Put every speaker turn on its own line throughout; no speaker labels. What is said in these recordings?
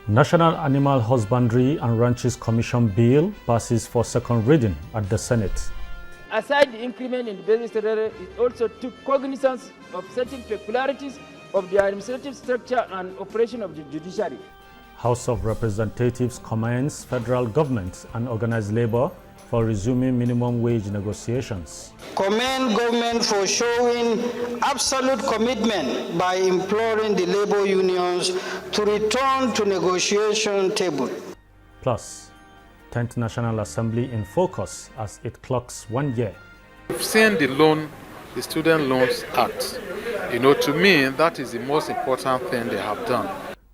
National Animal Husbandry and Ranches Commission Bill passes for second reading at the Senate.
Aside the increment in the basic salary, it also took cognizance of certain peculiarities of the administrative structure and operation of the judiciary.
House of Representatives commends federal government and organized labor for resuming minimum wage negotiations.
Commend government for showing absolute commitment by imploring the labor unions to return to negotiation table.
Plus, 10th National Assembly in focus as it clocks 1 year.
We've seen the Student Loans Act. To me, that is the most important thing they have done.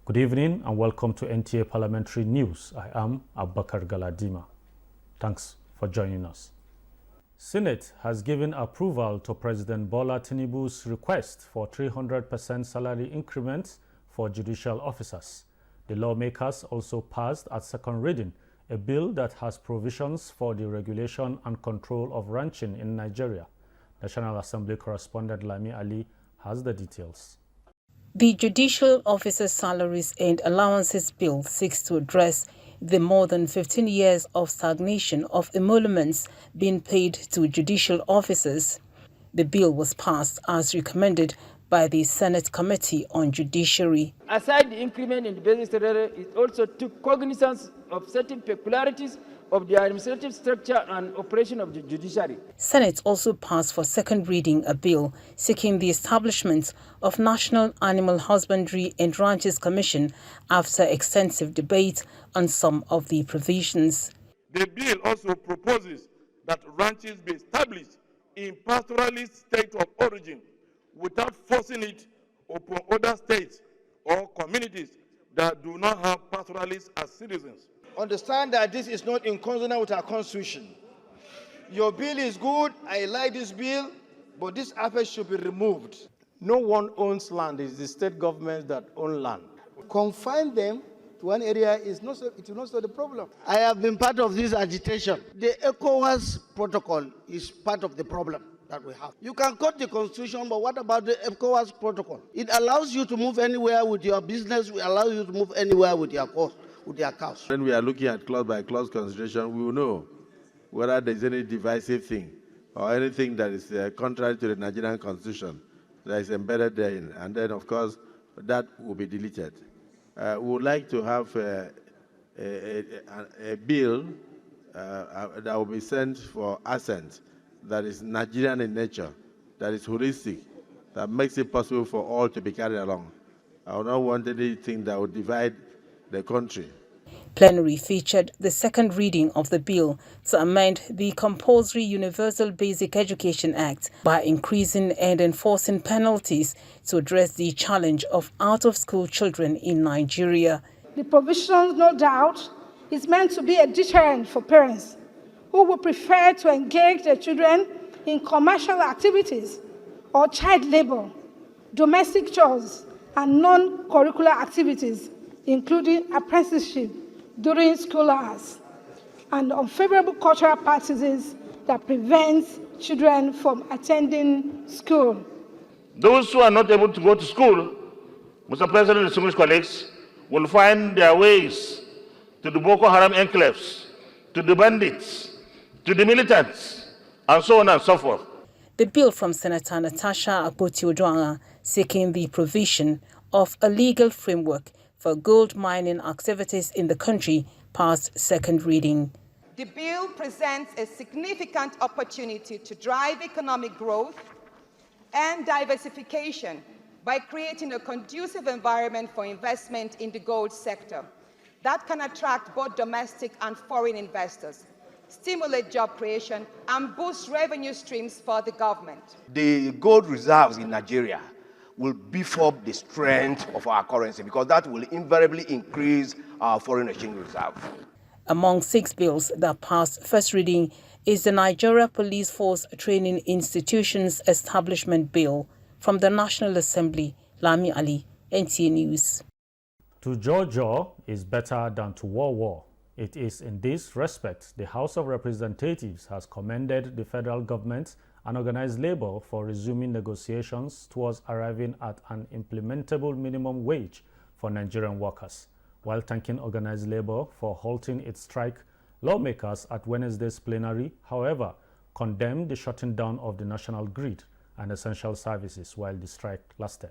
Good evening and welcome to NTA Parliamentary News. I am Abubakar Galadima. Thanks for joining us. Senate has given approval to President Bola Tinubu's request for 300% salary increments for judicial officers. The lawmakers also passed at second reading a bill that has provisions for the regulation and control of ranching in Nigeria. National Assembly correspondent Lami Ali has the details.
The Judicial Officers' Salaries and Allowances Bill seeks to address the more than 15 years of stagnation of emoluments being paid to judicial officers. The bill was passed as recommended by the Senate Committee on Judiciary.
Aside the increment in the basic salary, it also took cognizance of certain peculiarities of the administrative structure and operation of the judiciary.
Senate also passed for second reading a bill seeking the establishment of National Animal Husbandry and Ranches Commission after extensive debate on some of the provisions.
The bill also proposes that ranches be established in pastoralist state of origin without forcing it upon other states or communities that do not have pastoralists as citizens.
Understand that this is not in consonance with our constitution. Your bill is good, I like this bill, but this aspect should be removed.
No one owns land, it's the state governments that own land.
Confine them to one area it will not solve the problem. I have been part of this agitation. The ECOWAS protocol is part of the problem that we have. You can quote the constitution, but what about the ECOWAS protocol? It allows you to move anywhere with your business, it allows you to move anywhere with your cost.
When we are looking at clause by clause consideration, we will know whether there is any divisive thing or anything that is contrary to the Nigerian constitution that is embedded therein. And then, of course, that will be deleted. We would like to have a bill that will be sent for assent that is Nigerian in nature, that is holistic, that makes it possible for all to be carried along. I would not want anything that would divide the country.
Plenary featured the second reading of the bill to amend the Compulsory Universal Basic Education Act by increasing and enforcing penalties to address the challenge of out-of-school children in Nigeria.
The provision, no doubt, is meant to be a deterrent for parents who would prefer to engage their children in commercial activities or child labor, domestic chores, and non-curricular activities, including apprenticeship during school hours, and unfavorable cultural practices that prevent children from attending school.
Those who are not able to go to school, Mr. President and distinguished colleagues, will find their ways to the Boko Haram enclaves, to the bandits, to the militants, and so on and so forth.
The bill from Senator Natasha Akpoti-Oduaghan seeking the provision of a legal framework for gold mining activities in the country passed second reading.
The bill presents a significant opportunity to drive economic growth and diversification by creating a conducive environment for investment in the gold sector that can attract both domestic and foreign investors, stimulate job creation, and boost revenue streams for the government.
The gold reserves in Nigeria will beef up the strength of our currency because that will invariably increase our foreign exchange reserve.
Among 6 bills that passed first reading is the Nigeria Police Force Training Institutions Establishment Bill. From the National Assembly, Lami Ali, NTA News.
To jaw is better than to war. It is in this respect the House of Representatives has commended the federal government and organized labor for resuming negotiations towards arriving at an implementable minimum wage for Nigerian workers. While thanking organized labor for halting its strike, lawmakers at Wednesday's plenary, however, condemned the shutting down of the national grid and essential services while the strike lasted.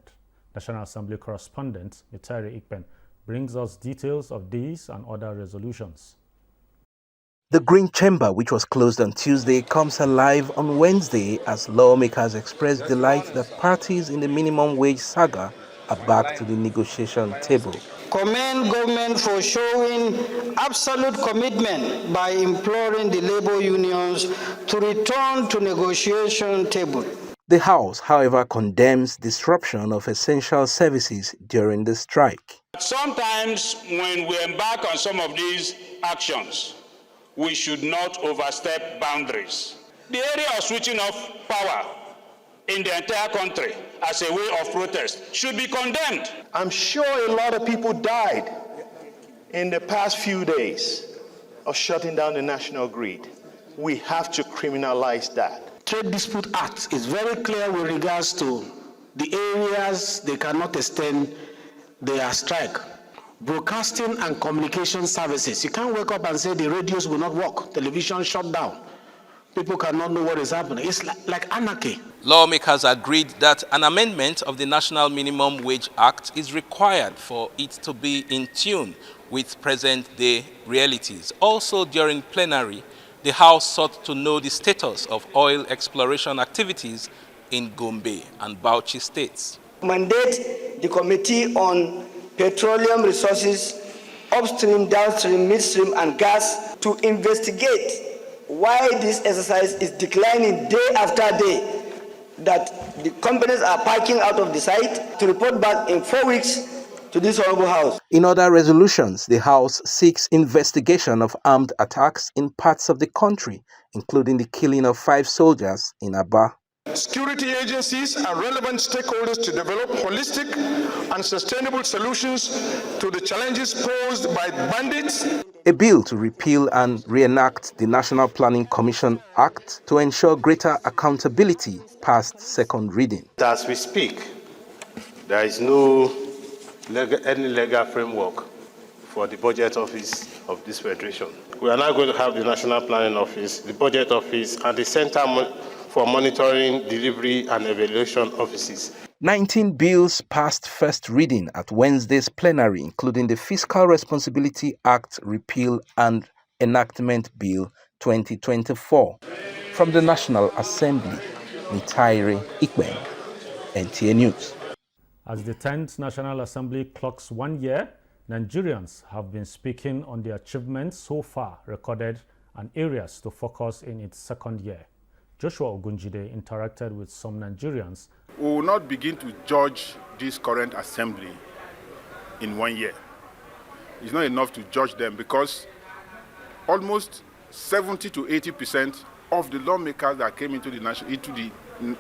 National Assembly correspondent Nigerian brings us details of these and other resolutions.
The Green Chamber, which was closed on Tuesday, comes alive on Wednesday as lawmakers express delight that parties in the minimum wage saga are back to the negotiation table.
Commend government for showing absolute commitment by imploring the labor unions to return to negotiation table.
The House, however, condemns disruption of essential services during the strike.
Sometimes when we embark on some of these actions, we should not overstep boundaries. The area of switching off power in the entire country as a way of protest should be condemned.
I'm sure a lot of people died in the past few days of shutting down the national grid. We have to criminalize that.
Trade Dispute Act is very clear with regards to the areas they cannot extend their strike. Broadcasting and communication services. You can't wake up and say the radios will not work, television shut down. People cannot know what is happening. It's like anarchy.
Lawmakers agreed that an amendment of the National Minimum Wage Act is required for it to be in tune with present-day realities. Also during plenary, the House sought to know the status of oil exploration activities in Gombe and Bauchi states.
Mandate the Committee on Petroleum Resources, upstream, downstream, midstream, and gas to investigate why this exercise is declining day after day, that the companies are packing out of the site, to report back in 4 weeks to this Honorable House.
In other resolutions, the House seeks investigation of armed attacks in parts of the country, including the killing of 5 soldiers in Aba.
Security agencies and relevant stakeholders to develop holistic and sustainable solutions to the challenges posed by bandits.
A bill to repeal and reenact the National Planning Commission Act to ensure greater accountability passed second reading.
As we speak, there is no any legal framework for the budget office of this federation. We are now going to have the National Planning Office, the Budget Office, and the Center for Monitoring, Delivery and Evaluation Offices.
19 bills passed first reading at Wednesday's plenary, including the Fiscal Responsibility Act Repeal and Enactment Bill 2024. From the National Assembly, Nigerian, NTA News.
As the 10th National Assembly clocks 1 year, Nigerians have been speaking on the achievements so far recorded and areas to focus in its second year. Joshua Ogunjide interacted with some Nigerians.
We will not begin to judge this current assembly in 1 year. It's not enough to judge them because almost 70 to 80% of the lawmakers that came into the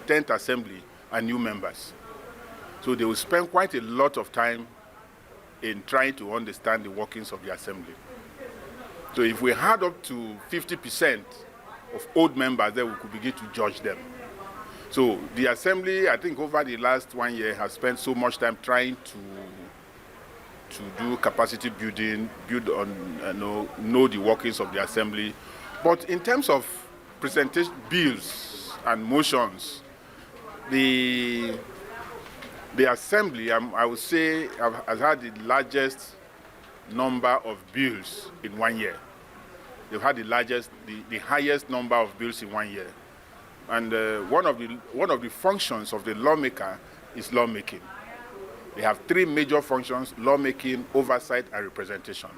10th assembly are new members. So they will spend quite a lot of time in trying to understand the workings of the assembly. So if we had up to 50% of old members, then we could begin to judge them. So the assembly, I think over the last 1 year, has spent so much time trying to do capacity building, build on, know the workings of the assembly. But in terms of presentation bills and motions, the assembly, I would say, has had the largest number of bills in 1 year. They've had the highest number of bills in 1 year. And one of the functions of the lawmaker is lawmaking. They have 3 major functions: lawmaking, oversight, and representation.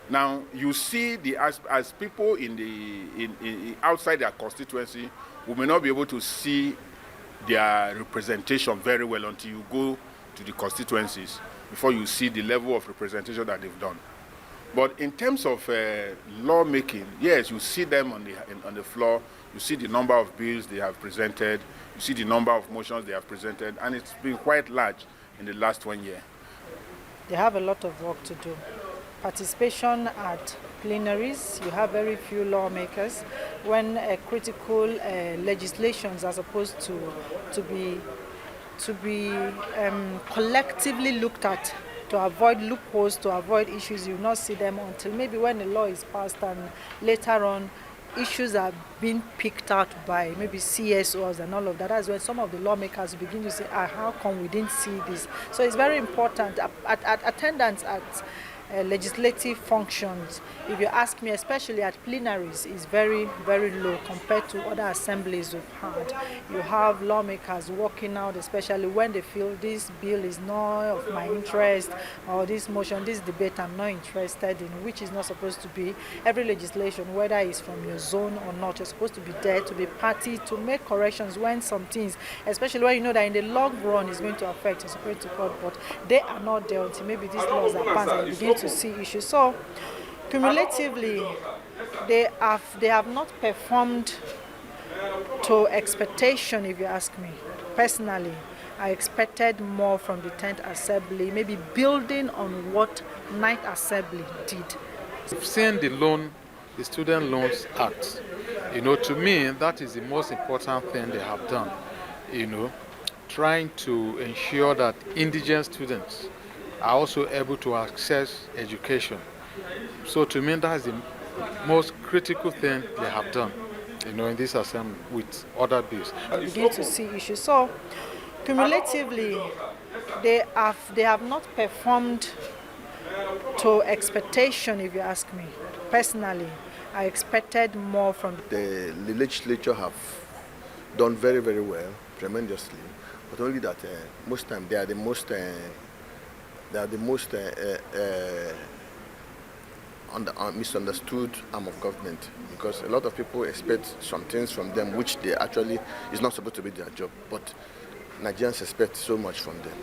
Now, you see, as people in outside their constituency, we may not be able to see their representation very well until you go to the constituencies before you see the level of representation that they've done. But in terms of lawmaking, yes, you see them on the floor. You see the number of bills they have presented. You see the number of motions they have presented, and it's been quite large in the last 1 year.
They have a lot of work to do. Participation at plenaries, you have very few lawmakers. When critical legislations are supposed to be collectively looked at to avoid loopholes, to avoid issues. You will not see them until maybe when the law is passed and later on issues are being picked out by maybe CSOs and all of that. That's when some of the lawmakers begin to say, how come we didn't see this? So it's very important. Attendance at legislative functions, if you ask me, especially at plenaries, is very, very low compared to other assemblies we've had. You have lawmakers working out, especially when they feel this bill is not of my interest, or this motion, this debate I'm not interested in, which is not supposed to be. Every legislation, whether it's from your zone or not, you're supposed to be there to be party, to make corrections when some things, especially when you know that in the long run is going to affect the Supreme Court, but they are not there until maybe these laws are passed and you begin to see issues. So cumulatively, they have not performed to expectation, if you ask me. Personally, I expected more from the 10th Assembly, maybe building on what 9th Assembly did.
We've seen the Student Loans Act. To me, that is the most important thing they have done. Trying to ensure that indigent students are also able to access education. So to me, that's the most critical thing they have done, in this assembly with other bills.
Begin to see issues. So cumulatively, they have not performed to expectation, if you ask me. Personally, I expected more from
the legislature have done very, very well, tremendously, but only that most time they are the most misunderstood arm of government, because a lot of people expect some things from them which they actually is not supposed to be their job, but Nigerians expect so much from them.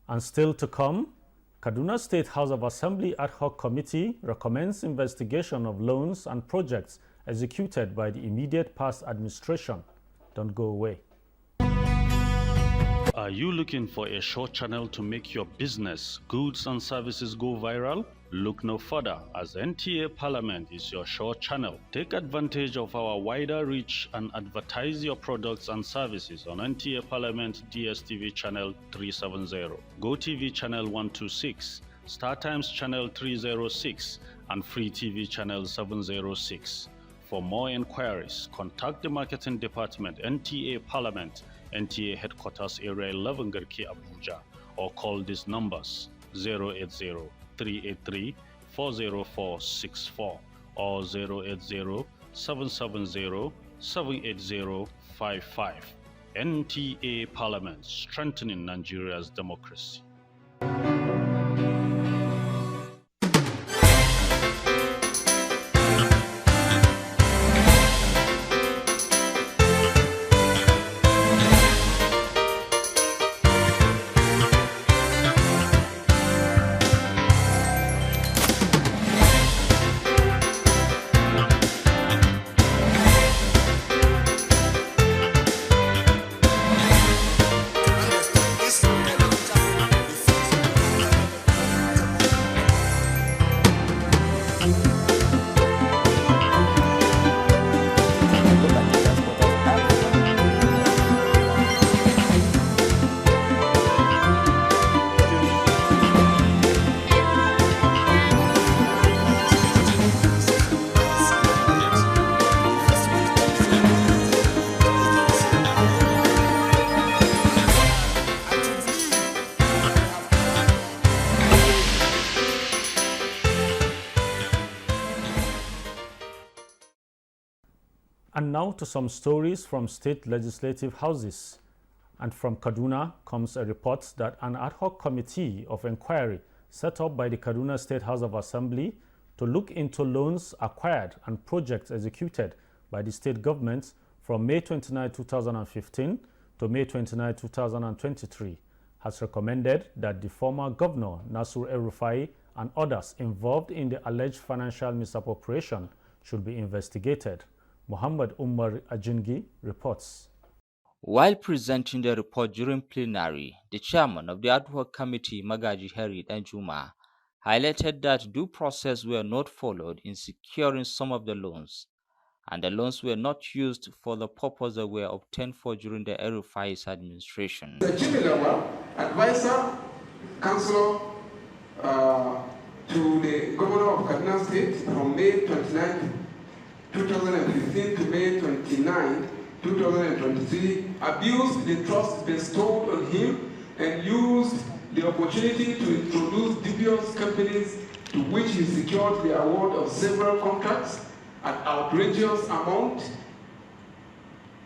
And still to come, Kaduna State House of Assembly Ad Hoc Committee recommends investigation of loans and projects executed by the immediate past administration. Don't go away.
Are you looking for a short channel to make your business, goods and services go viral? Look no further, as NTA Parliament is your short channel. Take advantage of our wider reach and advertise your products and services on NTA Parliament DSTV channel 370, GoTV channel 126, StarTimes channel 306, and Free TV channel 706. For more inquiries, contact the Marketing Department, NTA Parliament, NTA Headquarters Area 11 Garki Abuja, or call these numbers 080-383-40464 or 080-770-78055. NTA Parliament, strengthening Nigeria's democracy.
And now to some stories from state legislative houses. And from Kaduna comes a report that an ad hoc committee of inquiry set up by the Kaduna State House of Assembly to look into loans acquired and projects executed by the state government from May 29, 2015 to May 29, 2023 has recommended that the former governor, Nasir El-Rufai, and others involved in the alleged financial misappropriation should be investigated. Muhammad Umar Ajingi reports.
While presenting the report during plenary, the chairman of the ad hoc committee, Magaji Harry Danjuma, highlighted that due process were not followed in securing some of the loans, and the loans were not used for the purpose they were obtained for during the El-Rufai's administration.
The chief advisor, councillor,
to the Governor of Kaduna State from May 29, 2015 to May 29, 2023, abused the trust bestowed on him and used the opportunity to introduce dubious companies to which he secured the award of several contracts at outrageous amount,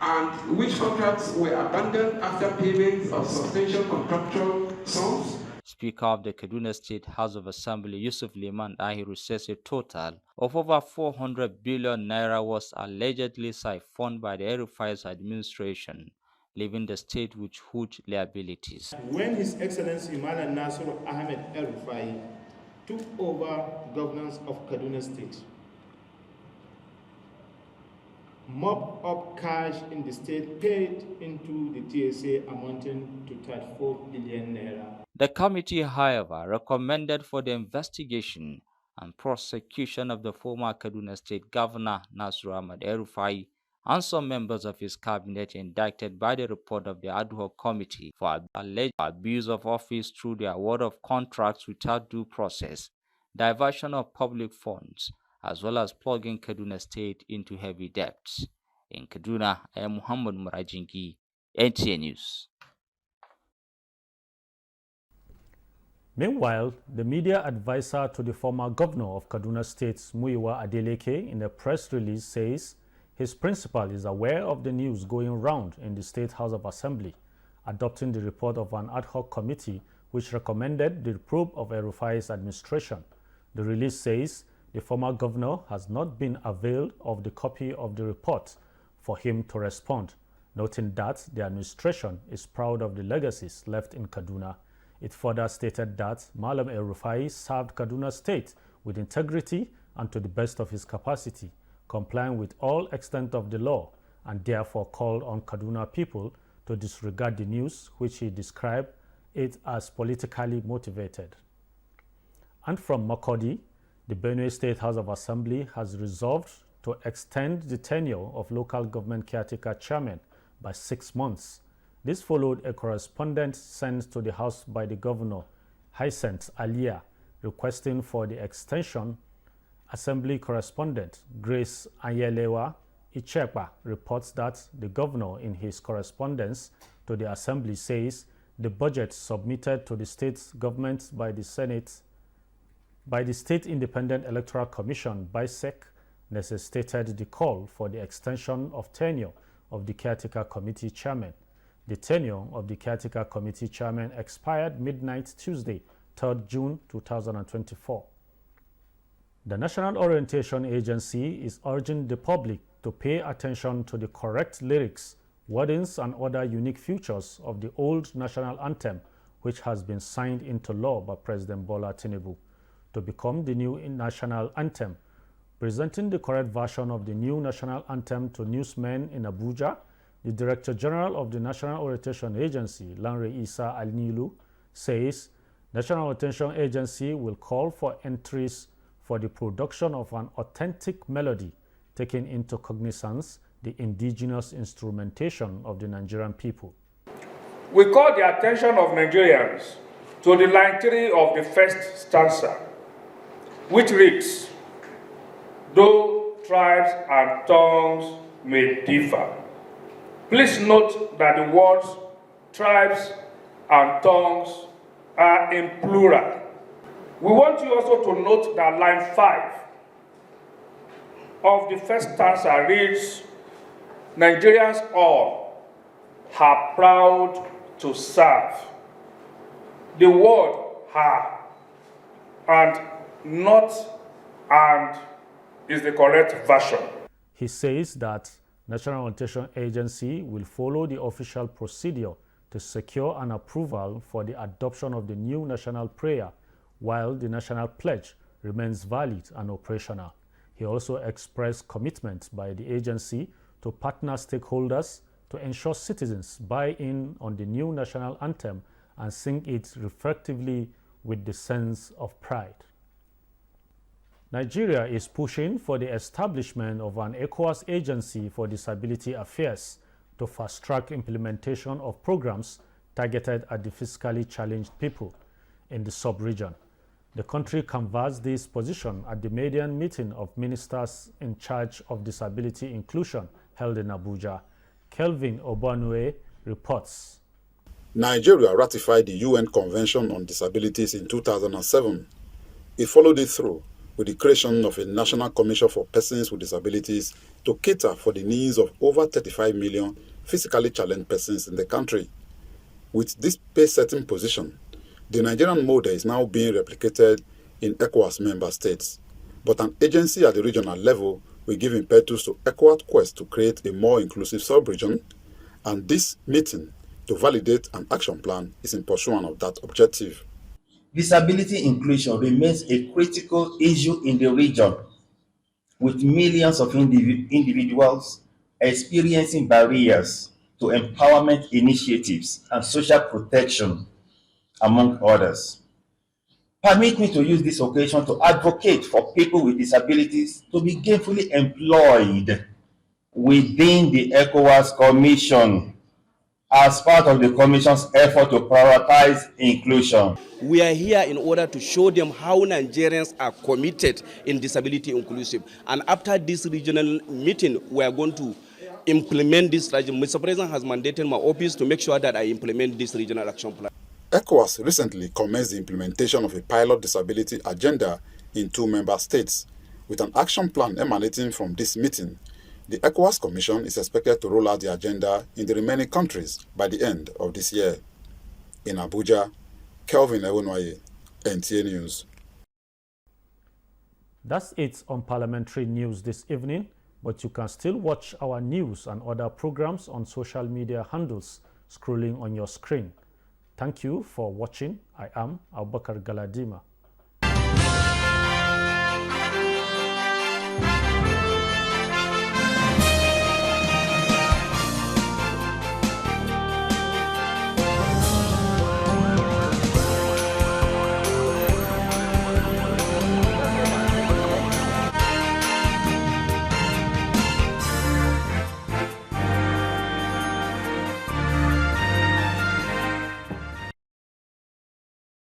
and which contracts were abandoned after payments of substantial contractual sums.
Speaker of the Kaduna State House of Assembly Yusuf Liman Ahiru says a total of over 400 billion naira was allegedly siphoned by the El-Rufai's administration, leaving the state with huge liabilities.
When His Excellency Malam Nasir Ahmed El-Rufai took over governance of Kaduna State, mopped up cash in the state paid into the TSA amounting to 34 billion naira.
The committee, however, recommended for the investigation and prosecution of the former Kaduna State Governor Nasir Ahmed El-Rufai and some members of his cabinet indicted by the report of the ad hoc committee for alleged abuse of office through the award of contracts without due process, diversion of public funds, as well as plugging Kaduna State into heavy debts. In Kaduna, I am Muhammad Murajingi, NTA News.
Meanwhile, the media advisor to the former governor of Kaduna State, Muyiwa Adeleke, in a press release says his principal is aware of the news going round in the State House of Assembly, adopting the report of an ad hoc committee which recommended the reprobe of El-Rufai's administration. The release says the former governor has not been availed of the copy of the report for him to respond, noting that the administration is proud of the legacies left in Kaduna. It further stated that Malam El-Rufai served Kaduna State with integrity and to the best of his capacity, complying with all extent of the law, and therefore called on Kaduna people to disregard the news which he described it as politically motivated. And from Makurdi, the Benue State House of Assembly has resolved to extend the tenure of local government caretaker chairman by 6 months. This followed a correspondence sent to the House by the Governor, Hyacinth Alia, requesting for the extension. Assembly correspondent Grace Anyelewa Ichekwa reports that the Governor, in his correspondence to the Assembly, says the budget submitted to the state government by the State Independent Electoral Commission, BISEC, necessitated the call for the extension of tenure of the caretaker committee chairman. The tenure of the caretaker committee chairman expired midnight Tuesday, 3rd June 2024. The National Orientation Agency is urging the public to pay attention to the correct lyrics, wordings, and other unique features of the old national anthem, which has been signed into law by President Bola Tinubu, to become the new national anthem. Presenting the correct version of the new national anthem to newsmen in Abuja, the Director General of the National Orientation Agency, Lanre Isa Alnilu, says National Orientation Agency will call for entries for the production of an authentic melody, taking into cognizance the indigenous instrumentation of the Nigerian people.
We call the attention of Nigerians to the line 3 of the first stanza, which reads, "Though tribes and tongues may differ." Please note that the words tribes and tongues are in plural. We want you also to note that line 5 of the first stanza reads, "Nigerians all are proud to serve." The word "are" and not "and" is the correct version.
He says that National Orientation Agency will follow the official procedure to secure an approval for the adoption of the new national prayer, while the national pledge remains valid and operational. He also expressed commitment by the agency to partner stakeholders to ensure citizens buy in on the new national anthem and sing it reflectively with the sense of pride. Nigeria is pushing for the establishment of an ECOWAS agency for disability affairs to fast-track implementation of programs targeted at the physically challenged people in the sub-region. The country canvassed this position at the median meeting of ministers in charge of disability inclusion held in Abuja. Kelvin Obanue reports.
Nigeria ratified the UN Convention on Disabilities in 2007. It followed it through with the creation of a National Commission for Persons with Disabilities to cater for the needs of over 35 million physically challenged persons in the country. With this pace-setting position, the Nigerian model is now being replicated in ECOWAS member states, but an agency at the regional level will give impetus to ECOWAS quest to create a more inclusive sub-region, and this meeting to validate an action plan is in pursuit of that objective.
Disability inclusion remains a critical issue in the region, with millions of individuals experiencing barriers to empowerment initiatives and social protection, among others. Permit me to use this occasion to advocate for people with disabilities to be gainfully employed within the ECOWAS Commission as part of the Commission's effort to prioritize inclusion.
We are here in order to show them how Nigerians are committed in disability inclusive. And after this regional meeting, we are going to implement this strategy. Mr. President has mandated my office to make sure that I implement this regional action plan.
ECOWAS recently commenced the implementation of a pilot disability agenda in 2 member states. With an action plan emanating from this meeting, the ECOWAS Commission is expected to roll out the agenda in the remaining countries by the end of this year. In Abuja, Kelvin Ewonwaye, NTA News.
That's it on Parliamentary News this evening, but you can still watch our news and other programs on social media handles scrolling on your screen. Thank you for watching. I am Abubakar Galadima.